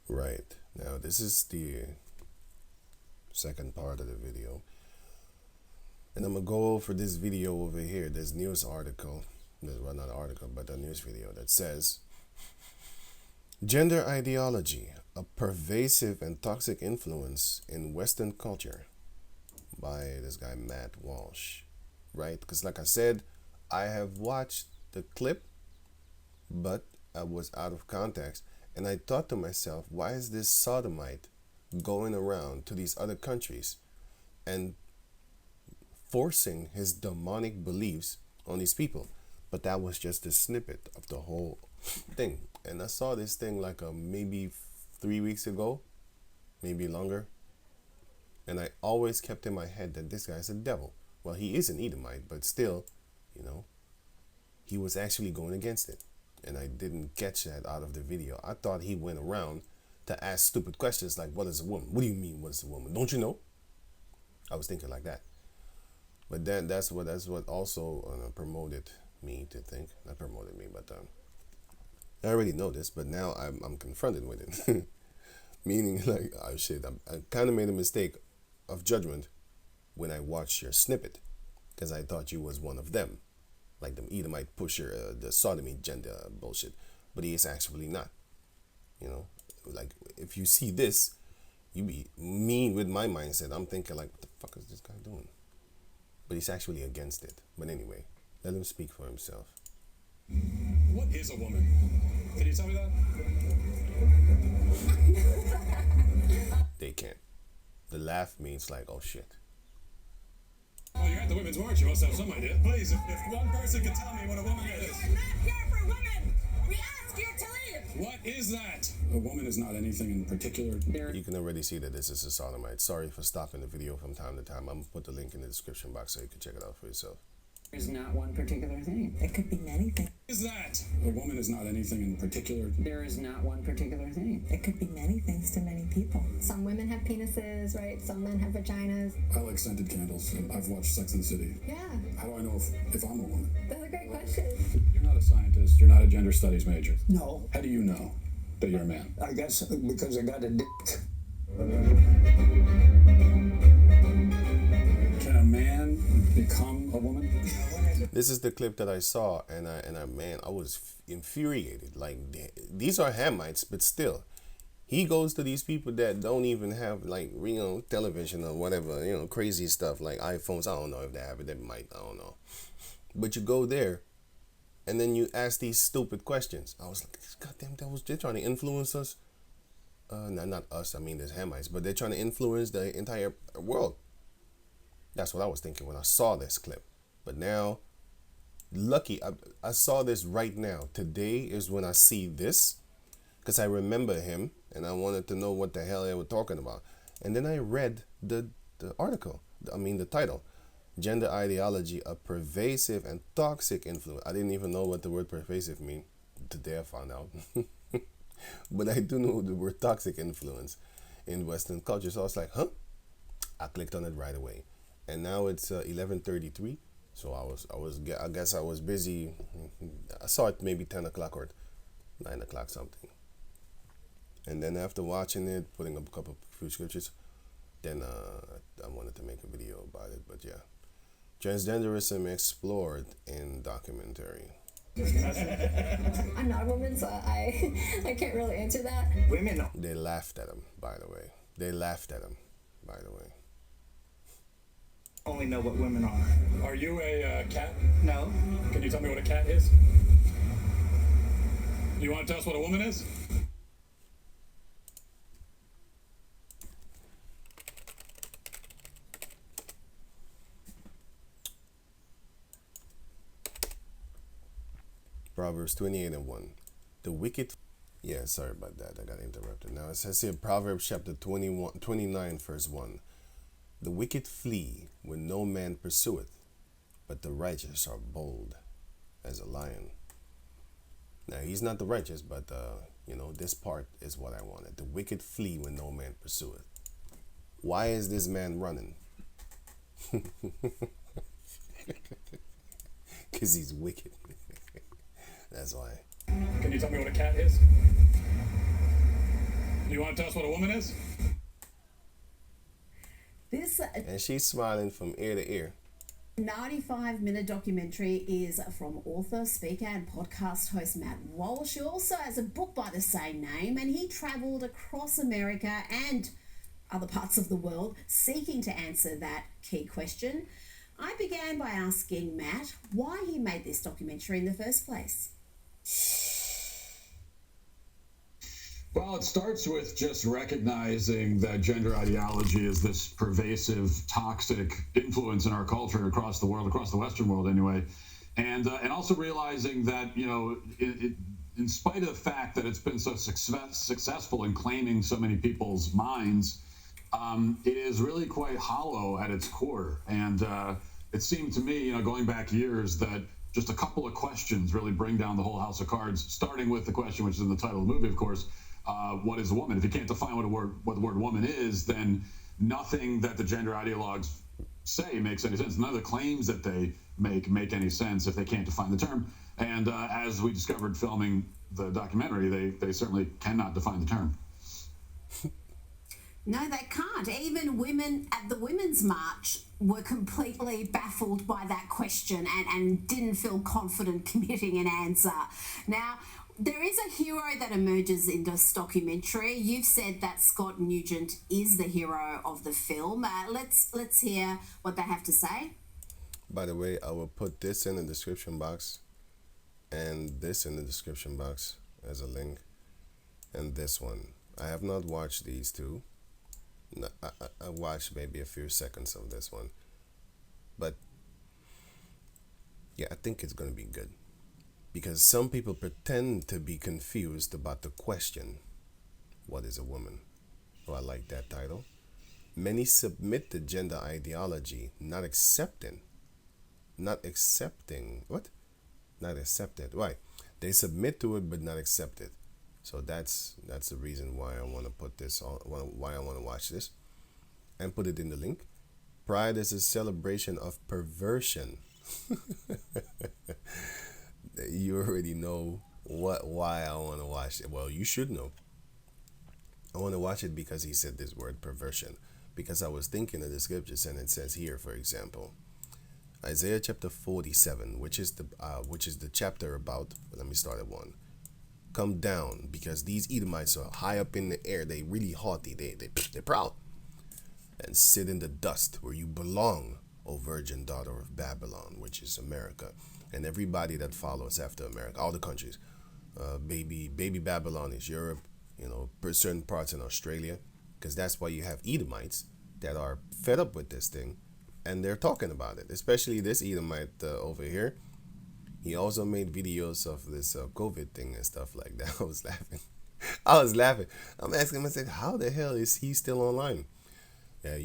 Right. Now, this is the second part of the video. And I'm going to go over this video over here, this news article. Well, not an article, but a news video that says, Gender Ideology, a Pervasive and Toxic Influence in Western Culture, by this guy, Matt Walsh. Right? Because like I said, I have watched the clip, but I was out of context. And I thought to myself, why is this sodomite going around to these other countries and forcing his demonic beliefs on these people? But that was just a snippet of the whole thing. And I saw this thing like maybe 3 weeks ago, maybe longer. And I always kept in my head that this guy's a devil. Well, he is an Edomite, but still, you know, he was actually going against it. And I didn't catch that out of the video. I thought he went around to ask stupid questions like, what is a woman? What do you mean, what is a woman? Don't you know? I was thinking like that. But then that's what also promoted me to think. Not promoted me, but I already know this, but now I'm confronted with it. Meaning like, oh shit, I kind of made a mistake of judgment when I watched your snippet, because I thought you was one of them. Like the Edomite pusher, the sodomy gender bullshit. But he is actually not. You know, like if you see this, you be mean with my mindset. I'm thinking like, what the fuck is this guy doing? But he's actually against it. But anyway, let him speak for himself. What is a woman? Can you tell me that? They can't. The laugh means like, oh shit. Oh, you're at the Women's March. You must have some idea. Please, if one person could tell me what a woman is. We're not here for women. We ask you to leave. What is that? A woman is not anything in particular. You can already see that this is a sodomite. Sorry for stopping the video from time to time. I'm going to put the link in the description box so you can check it out for yourself. There's not one particular thing. It could be many things. Is that? A woman is not anything in particular. There is not one particular thing. It could be many things to many people. Some women have penises, right? Some men have vaginas. I like scented candles. I've watched Sex and the City. Yeah, How do I know if I'm a woman? that's a great question. You're not a scientist. You're not a gender studies major. No, How do you know that you're a man? I guess because I got a dick. Can a man become a woman? This is the clip that I saw, and I was infuriated. Like, these are Hamites, but still, he goes to these people that don't even have like, you know, television or whatever, you know, crazy stuff like iPhones. I don't know if they have it. They might. I don't know. But you go there, and then you ask these stupid questions. I was like, goddamn devils, they're trying to influence us. No, not us. I mean, there's Hamites, but they're trying to influence the entire world. That's what I was thinking when I saw this clip. But now, lucky, I saw this right now. Today is when I see this, because I remember him, and I wanted to know what the hell they were talking about. And then I read the article, the title, Gender Ideology, a Pervasive and Toxic Influence. I didn't even know what the word pervasive mean. Today I found out. But I do know the word toxic influence in Western culture. So I was like, huh? I clicked on it right away. And now it's 11:33. So I guess I was busy. I saw it maybe 10 o'clock or 9 o'clock something. And then after watching it, putting up a few scriptures, then I wanted to make a video about it. But yeah, transgenderism explored in documentary. I'm not a woman, so I can't really answer that. Women They laughed at him, by the way. They laughed at him, by the way. only know what women are. Are you a cat? No, Can you tell me what a cat is? You want to tell us what a woman is? Proverbs 28:1. The wicked... Yeah, sorry about that. I got interrupted. Now it says here, Proverbs chapter 29, verse 1. The wicked flee when no man pursueth, but the righteous are bold as a lion. Now, he's not the righteous, but, this part is what I wanted. The wicked flee when no man pursueth. Why is this man running? Because he's wicked. That's why. Can you tell me what a cat is? You want to tell us what a woman is? This And she's smiling from ear to ear. 95-minute documentary is from author, speaker, and podcast host Matt Walsh. He also has a book by the same name, and he travelled across America and other parts of the world seeking to answer that key question. I began by asking Matt why he made this documentary in the first place. Well, it starts with just recognizing that gender ideology is this pervasive, toxic influence in our culture across the world, across the Western world anyway, and also realizing that, you know, in spite of the fact that it's been so successful in claiming so many people's minds, it is really quite hollow at its core. And it seemed to me, you know, going back years, that just a couple of questions really bring down the whole house of cards, starting with the question, which is in the title of the movie, of course. What is a woman? If you can't define what the word woman is, then nothing that the gender ideologues say makes any sense. None of the claims that they make any sense if they can't define the term. And as we discovered filming the documentary, they certainly cannot define the term. No, they can't. Even women at the Women's March were completely baffled by that question and didn't feel confident committing an answer. Now, there is a hero that emerges in this documentary. You've said that Scott Nugent is the hero of the film. Let's hear what they have to say. By the way, I will put this in the description box and this in the description box as a link, and this one. I have not watched these two. No, I watched maybe a few seconds of this one, but yeah, I think it's gonna be good. Because some people pretend to be confused about the question, what is a woman? Oh, I like that title. Many submit to gender ideology, not accepting. What? Not accepted. Right. They submit to it, but not accept it. So that's the reason why I want to put this on, why I want to watch this and put it in the link. Pride is a celebration of perversion. You already know why I want to watch it. Well, you should know. I want to watch it because he said this word perversion. Because I was thinking of the scriptures, and it says here, for example, Isaiah chapter 47, which is the chapter about. Let me start at 1. Come down, because these Edomites are high up in the air. They really haughty. They're proud. And sit in the dust where you belong, O virgin daughter of Babylon, which is America. And everybody that follows after America, all the countries. Baby Babylon is Europe, you know, certain parts in Australia, because that's why you have Edomites that are fed up with this thing, and they're talking about it. Especially this Edomite over here. He also made videos of this COVID thing and stuff like that. I was laughing. I'm asking myself, how the hell is he still online? Yeah,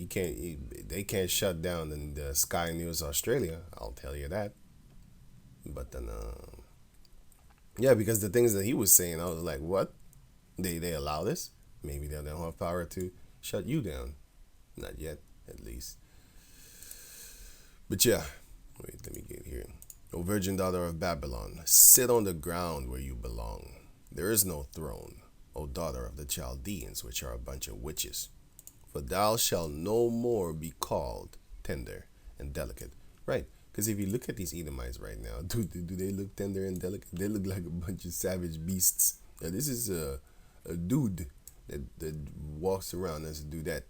they can't shut down the Sky News Australia. I'll tell you that. But then, yeah, because the things that he was saying, I was like, what? They allow this? Maybe they don't have power to shut you down. Not yet, at least. But yeah, wait, let me get here. O virgin daughter of Babylon, sit on the ground where you belong. There is no throne, O daughter of the Chaldeans, which are a bunch of witches. For thou shalt no more be called tender and delicate. Right. Because if you look at these Edomites right now, do they look tender and delicate? They look like a bunch of savage beasts. Now, this is a dude that walks around as a dudette.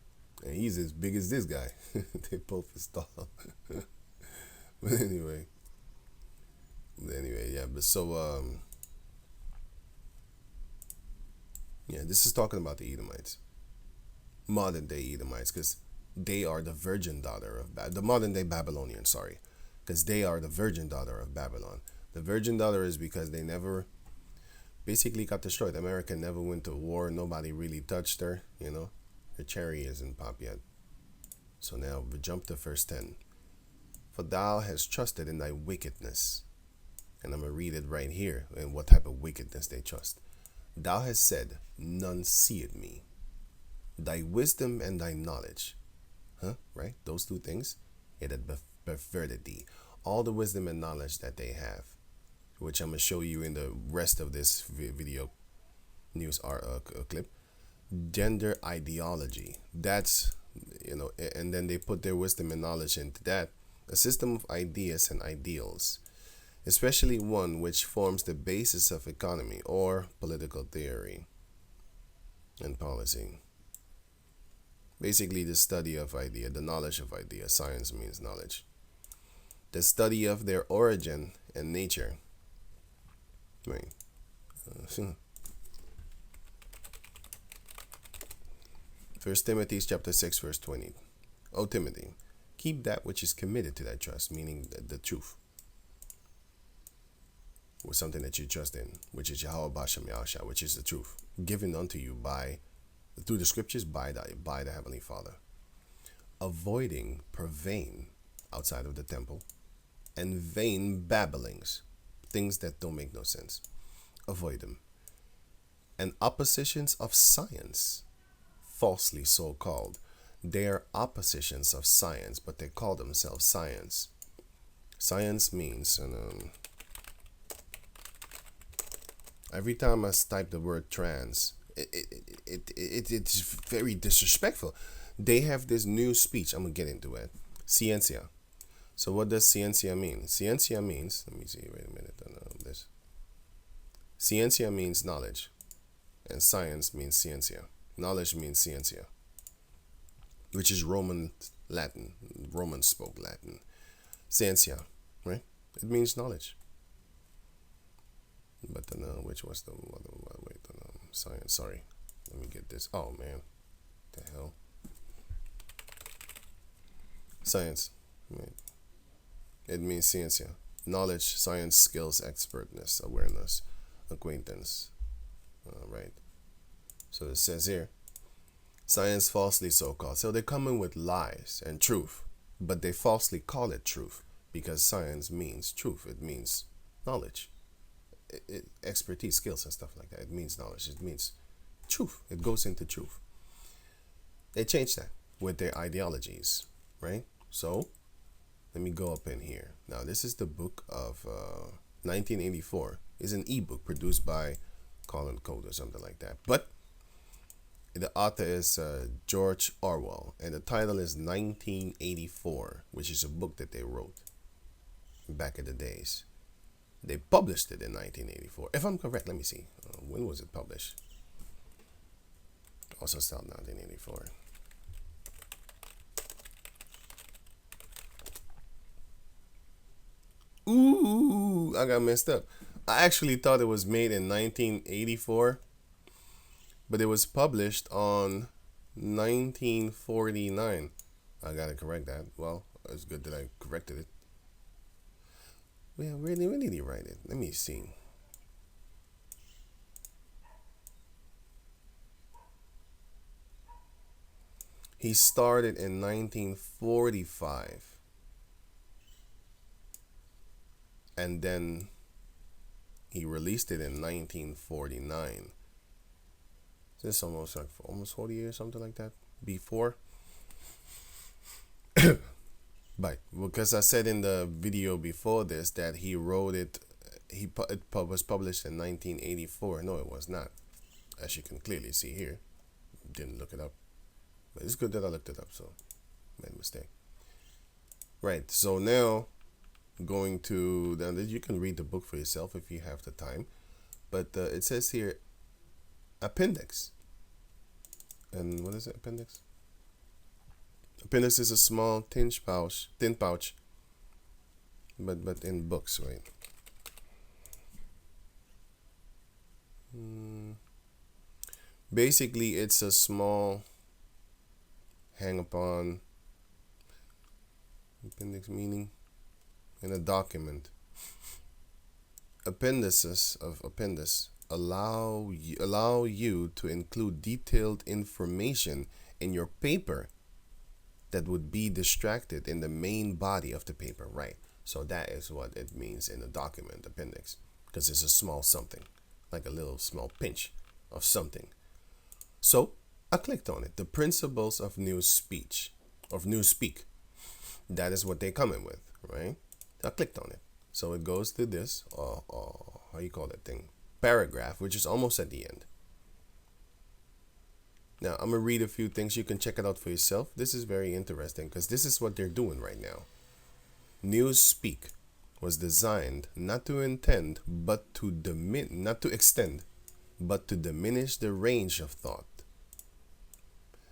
And he's as big as this guy. They both are tall. But anyway, yeah. But so, yeah, this is talking about the Edomites. Modern day Edomites, because they are the virgin daughter of the modern day Babylonians, sorry. Because they are the virgin daughter of Babylon. The virgin daughter is because they never basically got destroyed. America never went to war. Nobody really touched her, you know. Her cherry isn't popped yet. So now we jump to verse 10. For thou hast trusted in thy wickedness. And I'm going to read it right here. And what type of wickedness they trust. Thou hast said, none seeth me. Thy wisdom and thy knowledge. Right? Those two things. It had perverted thee. All the wisdom and knowledge that they have, which I'm going to show you in the rest of this video news clip. gender ideology. That's, and then they put their wisdom and knowledge into that. A system of ideas and ideals, especially one which forms the basis of economy or political theory and policy. Basically, the study of idea, the knowledge of idea. Science means knowledge. The study of their origin and nature. Right. First Timothy chapter 6 verse 20. O Timothy, keep that which is committed to thy trust, meaning the truth, or something that you trust in, which is Yahawah Bashem Yahshua, which is the truth, given unto you through the scriptures by the Heavenly Father. Avoiding profane outside of the temple and vain babblings, things that don't make no sense. Avoid them. And oppositions of science, falsely so called. They are oppositions of science, but they call themselves science. Science means, and every time I type the word trans, it's very disrespectful. They have this new speech. I'm gonna get into it. Ciencia. So what does ciencia mean? Ciencia means, let me see, wait a minute. This. Ciencia means knowledge, and science means ciencia. Knowledge means ciencia, which is Roman Latin. Romans spoke Latin. Ciencia, right? It means knowledge. But which was the wait? Science. Sorry, let me get this. Oh man, the hell. Science. Right. It means ciencia. Knowledge, science, skills, expertness, awareness, acquaintance. Right. So it says here, science falsely so called. So they come in with lies and truth, but they falsely call it truth because science means truth. It means knowledge, expertise, skills, and stuff like that. It means knowledge. It means truth. It goes into truth. They changed that with their ideologies, right? So let me go up in here. Now this is the book of 1984. It's an ebook produced by Colin Code or something like that. But the author is George Orwell, and the title is 1984, which is a book that they wrote back in the days. They published it in 1984. If I'm correct, let me see. When was it published? Also start 1984. Ooh, I got messed up. I actually thought it was made in 1984. But it was published on 1949. I gotta correct that. Well, it's good that I corrected it. Well, where did he write it? Let me see. He started in 1945. And then he released it in 1949. This almost 40 years, something like that, before. But because I said in the video before this that he wrote it, it was published in 1984. No, it was not, as you can clearly see here. Didn't look it up, but it's good that I looked it up. So, made a mistake. Right. So now, going to you can read the book for yourself if you have the time, but it says here. Appendix. And what is it? Appendix? Appendix is a small thin pouch, but in books, right? Basically, it's a small hang upon appendix meaning in a document. Appendices of appendix allow you to include detailed information in your paper that would be distracted in the main body of the paper, right? So that is what it means in a document, appendix, because it's a small something, like a little small pinch of something. So I clicked on it. The principles of Newspeak. That is what they come in with, right? I clicked on it. So it goes to this, how you call that thing? Paragraph, which is almost at the end. Now, I'm going to read a few things. You can check it out for yourself. This is very interesting because this is what they're doing right now. Newspeak was designed not to intend, but to not to extend, but to diminish the range of thought.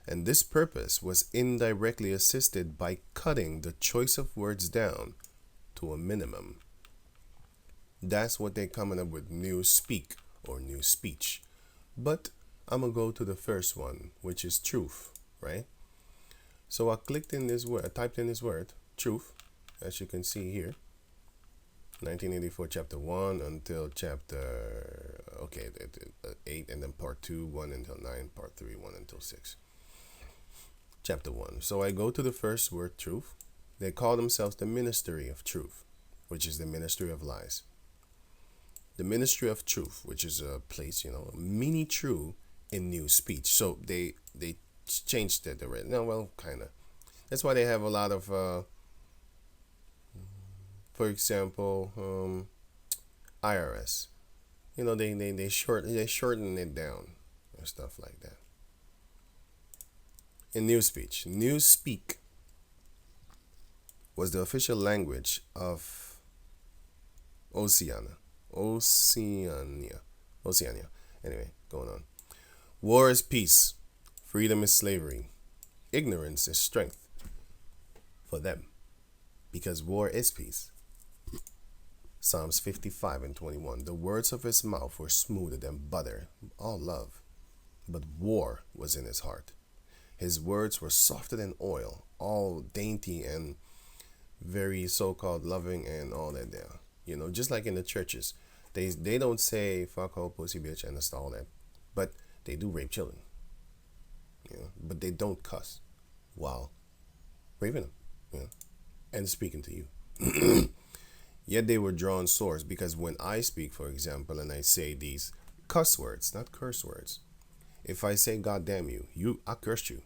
And this purpose was indirectly assisted by cutting the choice of words down to a minimum. That's what they're coming up with, Newspeak or new speech. But I'm going to go to the first one, which is truth, right? So I typed in this word, truth, as you can see here. 1984, chapter 1 until chapter, 8, and then part 2, 1 until 9, part 3, 1 until 6. Chapter 1. So I go to the first word, truth. They call themselves the ministry of truth, which is the ministry of lies. The ministry of truth, which is a place, mini true in new speech. So they changed it already. No, well, kind of. That's why they have a lot of, for example, IRS. They shorten it down or stuff like that. In new speech, Newspeak was the official language of Oceania. Anyway, going on. War is peace. Freedom is slavery. Ignorance is strength for them, because war is peace. Psalms 55 and 21. The words of his mouth were smoother than butter, all love, but war was in his heart. His words were softer than oil, all dainty and very so-called loving and all that there. Just like in the churches, they don't say fuck, hoe, pussy, bitch, and all that, but they do rape children. But they don't cuss while raping them, and speaking to you. Yet they were drawn swords, because when I speak, for example, and I say these cuss words, not curse words. If I say God damn you, I cursed you.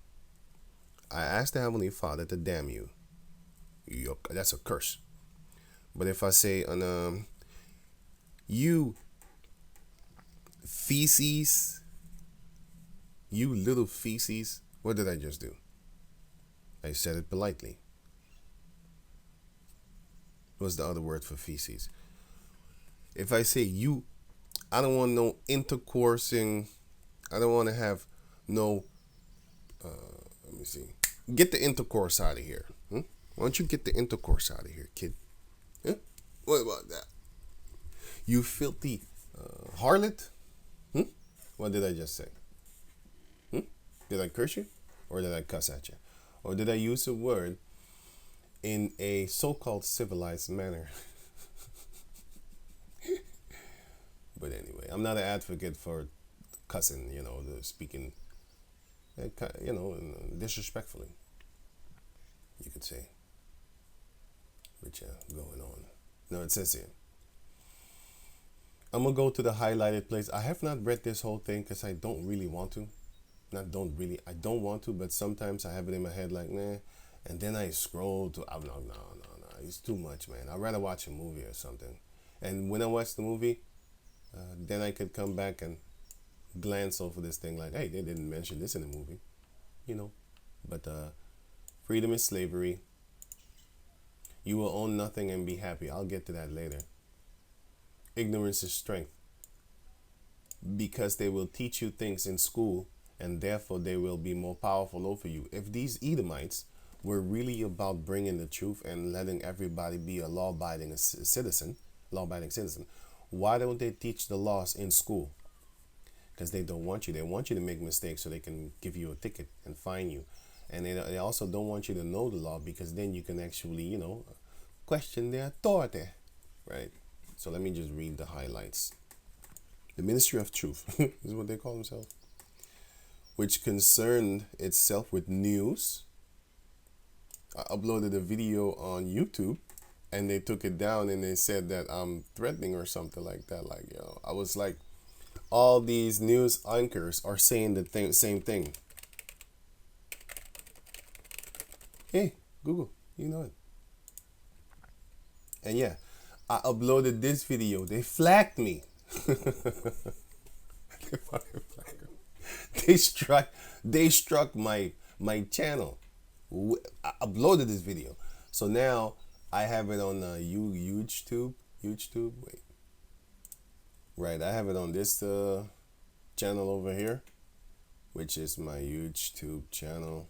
I asked the Heavenly Father to damn you. That's a curse. But if I say you feces, you little feces, what did I just do? I said it politely. What's the other word for feces? If I say you, I don't want no intercoursing. I don't want to have no, let me see. Get the intercourse out of here. Why don't you get the intercourse out of here, kid? What about that? You filthy harlot? What did I just say? Did I curse you? Or did I cuss at you? Or did I use a word in a so-called civilized manner? But anyway, I'm not an advocate for cussing, the speaking, disrespectfully, you could say. But yeah, going on. No, it says here. I'm going to go to the highlighted place. I have not read this whole thing because I don't really want to. I don't want to, but sometimes I have it in my head like, nah. And then I scroll to, no. It's too much, man. I'd rather watch a movie or something. And when I watch the movie, then I could come back and glance over this thing like, hey, they didn't mention this in the movie. But freedom is slavery. You will own nothing and be happy. I'll get to that later. Ignorance is strength, because they will teach you things in school, and therefore they will be more powerful over you. If these Edomites were really about bringing the truth and letting everybody be a law-abiding citizen, why don't they teach the laws in school? Because they don't want you. They want you to make mistakes so they can give you a ticket and fine you. And they also don't want you to know the law, because then you can actually, question their authority, right? So let me just read the highlights. The ministry of truth is what they call themselves, which concerned itself with news. I uploaded a video on YouTube, and they took it down, and they said that I'm threatening or something like that. I was like, all these news anchors are saying the same thing. Hey, Google, you know it. And yeah, I uploaded this video. They flagged me. They They struck my channel. I uploaded this video, so now I have it on YouTube. Wait, right? I have it on this channel over here, which is my YouTube channel.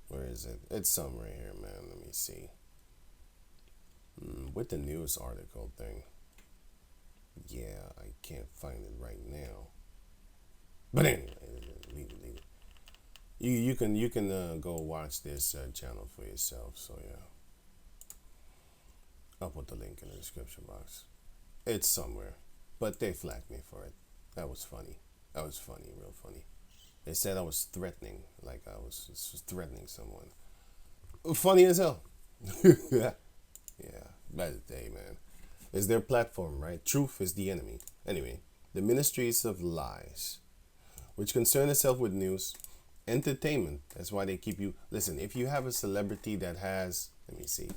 Where is it? It's somewhere here, man. Let me see. With the news article thing. Yeah, I can't find it right now. But anyway, leave it. You can go watch this channel for yourself. So yeah, I'll put the link in the description box. It's somewhere, but they flagged me for it. That was funny. Real funny. They said I was threatening, like I was threatening someone. Funny as hell. Yeah, by the day, man. It's their platform, right? Truth is the enemy. Anyway, the ministries of lies, which concern itself with news, entertainment. That's why they keep you. Listen, if you have a celebrity that has, let me see.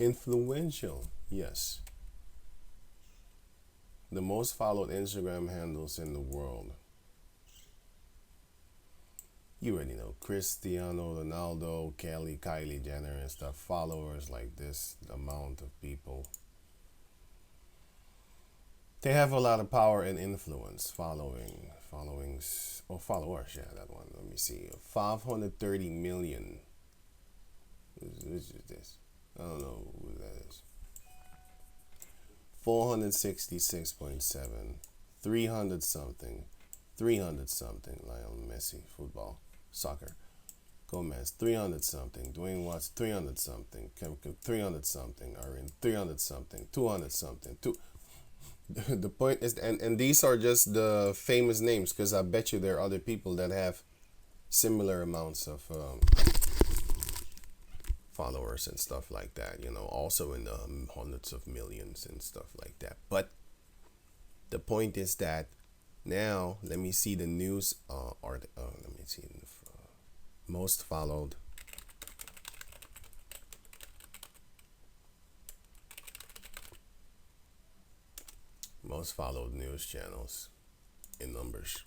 Influential, yes. The most followed Instagram handles in the world. You already know Cristiano Ronaldo, Kylie Jenner and stuff. Followers like this amount of people. They have a lot of power and influence. Followers. Yeah, that one. Let me see. 530 million. Which is this? I don't know who that is. 466.7, 300 something, Lionel Messi, football, soccer, Gomez, 300 something, Dwayne Watts, 300 something, Kevin 300 something, Aaron, 300 something, 200 something, The point is, and these are just the famous names, because I bet you there are other people that have similar amounts of followers and stuff like that, also in the hundreds of millions and stuff like that. But the point is that now, let me see the news let me see most followed. Most followed news channels in numbers.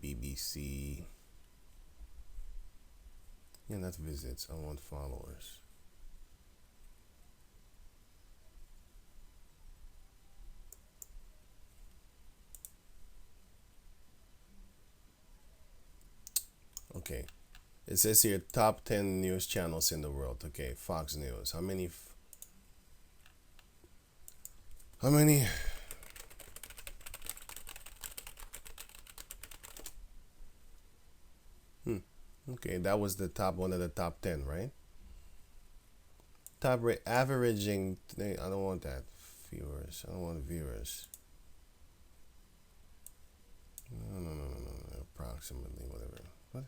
BBC. Yeah, that's visits. I want followers. Okay. It says here top 10 news channels in the world. Okay, Fox News. How many? Okay, that was the top one of the top 10, right? Top rate averaging. I don't want that. Viewers. I don't want viewers. No. Approximately, whatever. What?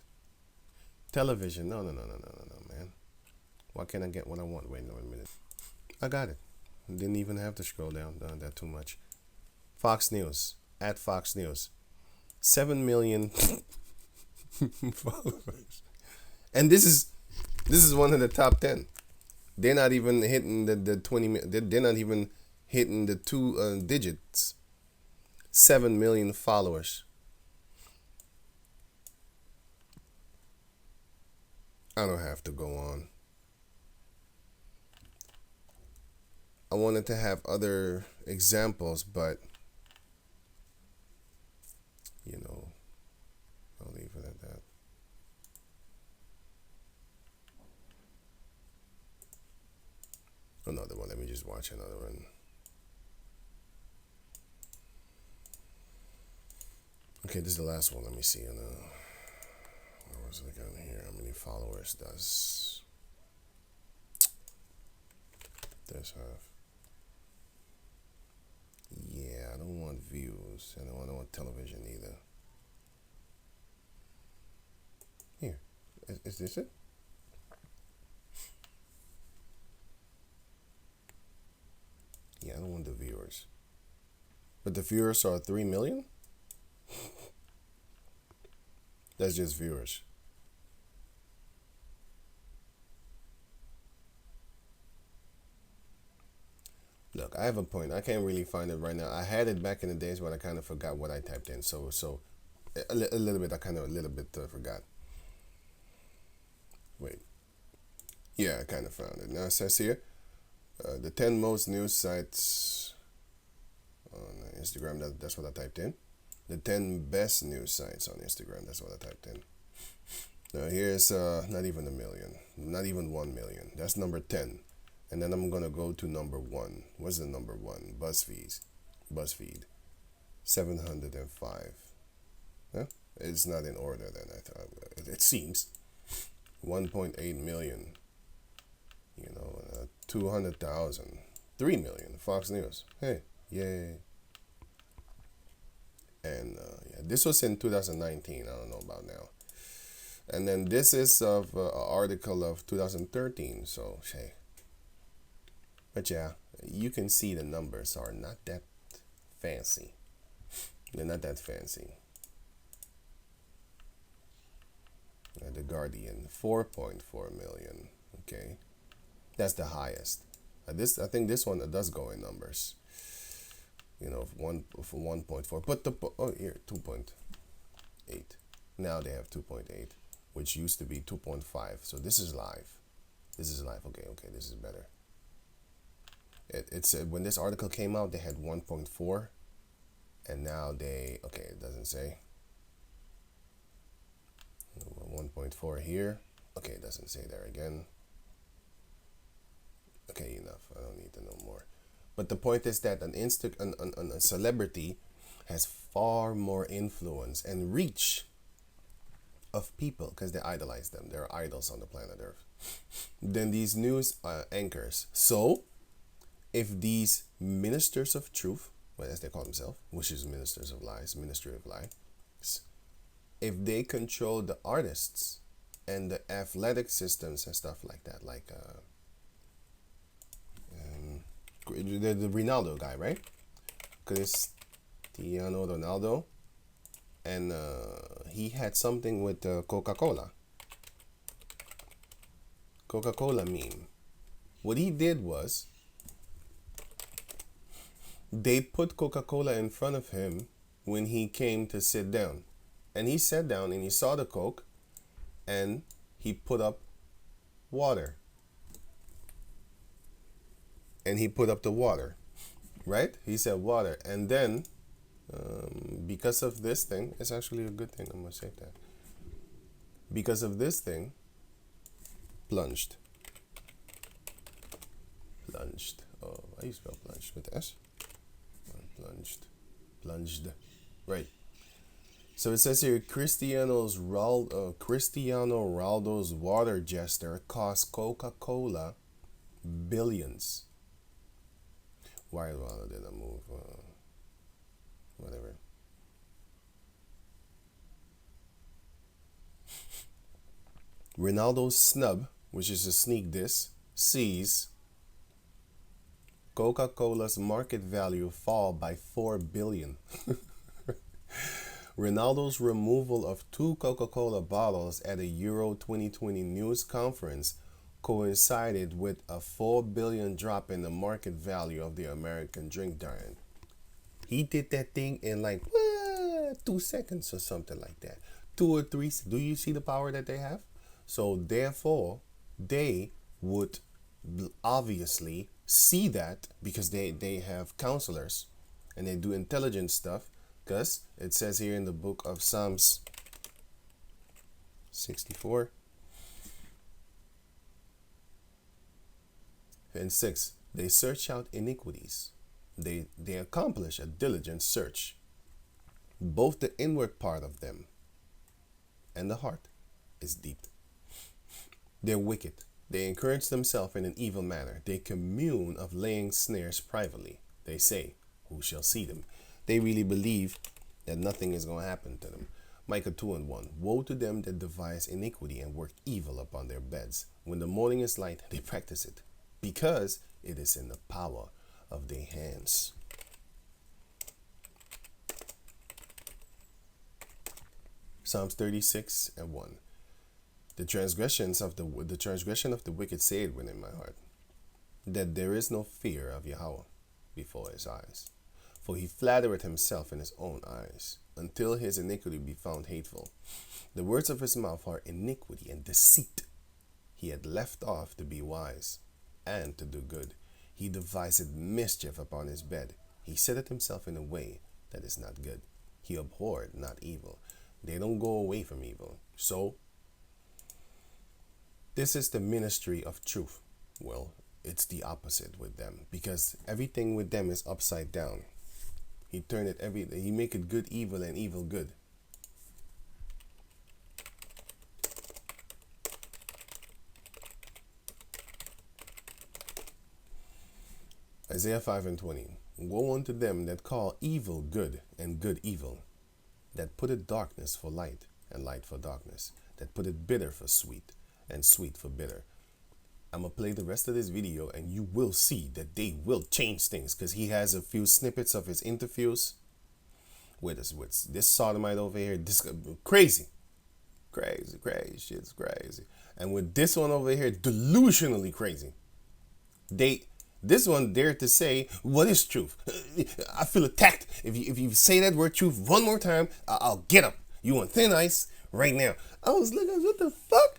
Television. No, man. Why can't I get what I want? Wait, no, a minute. I got it. Didn't even have to scroll down that too much. Fox News. At Fox News. 7 million followers. And this is one of the top 10. They're not even hitting the 20. They're not even hitting the two digits. 7 million followers. I don't have to go on. I wanted to have other examples, but I'll leave it at that. Another one. Let me just watch another one. Okay, this is the last one. Let me see. Where was it going here? How many followers does this have? Yeah, I don't want views. I don't want television either. Here. Is this it? Yeah, I don't want the viewers. But the viewers are 3 million? That's just viewers. Look, I have a point. I can't really find it right now. I had it back in the days, but I kind of forgot what I typed in. So a little bit. I kind of a little bit forgot. Wait. Yeah, I kind of found it. Now it says here, the 10 most news sites on Instagram. That's what I typed in. The 10 best news sites on Instagram. That's what I typed in. Now here's not even a million. Not even 1 million. That's number 10. And then I'm going to go to number 1. What's the number 1? BuzzFeed. 705. Huh? It's not in order then, I thought. It seems. 1.8 million. 200,000. 3 million. Fox News. Hey, yay. And yeah, this was in 2019. I don't know about now. And then this is of an article of 2013. So, hey. But yeah, you can see the numbers are not that fancy. They're not that fancy. The Guardian, 4.4 million. Okay, that's the highest. I think this one does go in numbers. For 1.4. But here 2.8. Now they have 2.8, which used to be 2.5. So this is live. Okay, this is better. It said when this article came out, they had 1.4, and now it doesn't say. 1.4 here. Okay, it doesn't say there again. Okay, enough. I don't need to know more. But the point is that a celebrity has far more influence and reach of people because they idolize them. They're idols on the planet Earth. Than these news anchors. So, if these ministers of truth, well, as they call themselves, which is ministers of lies, ministry of lies, if they control the artists and the athletic systems and stuff like that, like the Ronaldo guy, right? Cristiano Ronaldo, and he had something with Coca-Cola meme. What he did was, they put Coca-Cola in front of him when he came to sit down. And he sat down and he saw the Coke and he put up water. And he put up the water, right? He said water. And then, because of this thing, it's actually a good thing. I'm going to save that. Because of this thing, plunged. Oh, how do you spell plunged? With S? Plunged. Right. So it says here, Cristiano Ronaldo's water gesture cost Coca-Cola billions. Why did I move? Whatever. Ronaldo's snub, which is a sneak diss, sees Coca-Cola's market value fall by 4 billion. Ronaldo's removal of 2 Coca-Cola bottles at a Euro 2020 news conference coincided with a 4 billion drop in the market value of the American drink giant. He did that thing in 2 seconds or something like that. 2 or 3. Do you see the power that they have? So therefore, they would obviously see that because they have counselors and they do intelligence stuff. Because it says here in the book of Psalms 64 and 6, they search out iniquities. They accomplish a diligent search, both the inward part of them and the heart is deep. They're wicked. They encourage themselves in an evil manner. They commune of laying snares privately. They say, who shall see them? They really believe that nothing is going to happen to them. Micah 2:1. Woe to them that devise iniquity and work evil upon their beds. When the morning is light, they practice it, because it is in the power of their hands. Psalms 36 and 1. The transgression of the wicked said within my heart, that there is no fear of Yahawah before his eyes. For he flattereth himself in his own eyes, until his iniquity be found hateful. The words of his mouth are iniquity and deceit. He had left off to be wise, and to do good. He devised mischief upon his bed. He setteth himself in a way that is not good. He abhorred not evil. They don't go away from evil. So, this is the ministry of truth. Well, it's the opposite with them, because everything with them is upside down. He make it good evil and evil good. Isaiah 5 and 20. Woe unto them that call evil good and good evil, that putteth darkness for light and light for darkness, that putteth bitter for sweet and sweet for bitter. I'm going to play the rest of this video and you will see that they will change things, because he has a few snippets of his interviews with this sodomite over here. This crazy shit's crazy. And with this one over here, delusionally crazy. This one dared to say, what is truth? I feel attacked. If you say that word truth one more time, I'll get up. You on thin ice right now. I was looking, what the fuck?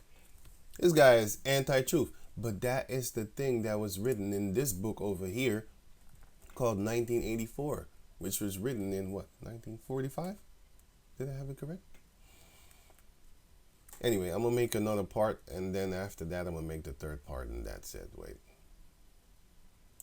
This guy is anti-truth. But that is the thing that was written in this book over here called 1984, which was written in what, 1945? Did I have it correct? Anyway, I'm going to make another part, and then after that, I'm going to make the third part, and that's it. Wait.